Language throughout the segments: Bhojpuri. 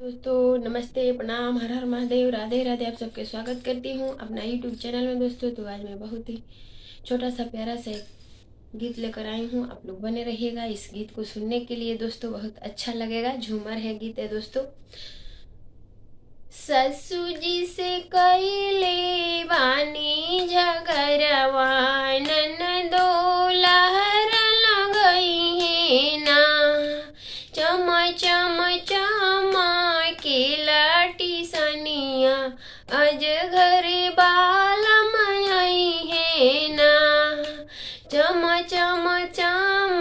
दोस्तों नमस्ते, प्रणाम, हर हर महादेव, राधे राधे। आप सबके स्वागत करती हूँ अपना यूट्यूब चैनल में। दोस्तों तो आज मैं बहुत ही छोटा सा प्यारा सा एक गीत लेकर आई हूँ। आप लोग बने रहिएगा इस गीत को सुनने के लिए। दोस्तों बहुत अच्छा लगेगा, झूमर है गीत है दोस्तों। ससु जी से कइले बानी झगड़वा, ननदो लहर लगई है ना। चम चम के लाटी सनिया, अज घर बाल मई है ना। चम चम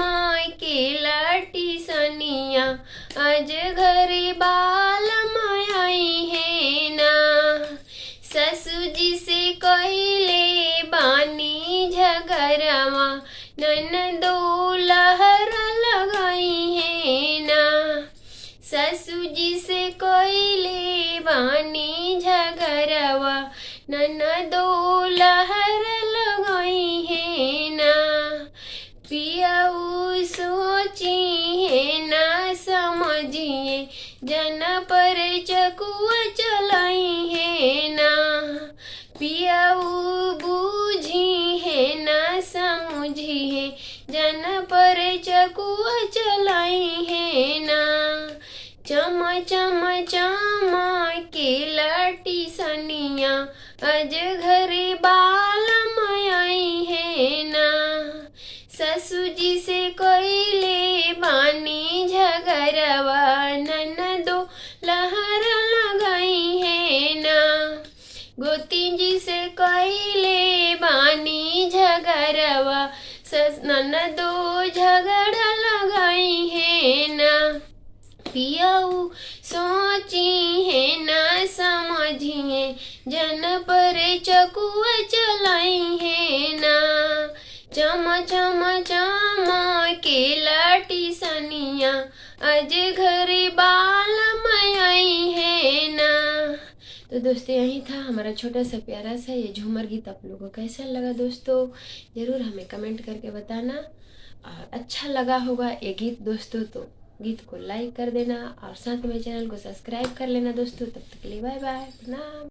के लाटी सनिया, अज घर बाल मई है ना। ससु जी से कइले बानी झगड़वा, ननदो लहर लगाई है ना। ससु जी से कइले बानी झगड़वा, ननदो लहर लगाई है ना। पियाऊ सोची है ना समझिए, जन पर चकुआ चलाई है ना। पियाऊ बूझी है ना समझिए, जन पर चकुआ चलाई है ना। चम चम के लाटी सनिया, अज घर बाल मई है ना। ससु जी से कइले बानी झगड़वा, ननदो लहर लगाई है ना। गोती जी से कइले बानी झगड़वा, ननदो झगड़ा लगाई है ना। पियाऊ सोची है ना समझिए, जन पर चकुआ चलाई है ना। चम चम के लाटी सनिया, अज घर बाल मई है ना। तो दोस्तों यही था हमारा छोटा सा प्यारा सा ये झूमर गीत। आप लोगों को कैसा लगा दोस्तों, ज़रूर हमें कमेंट करके बताना। और अच्छा लगा होगा ये गीत दोस्तों तो गीत को लाइक कर देना और साथ में चैनल को सब्सक्राइब कर लेना दोस्तों। तब तक के लिए बाय बाय, प्रणाम।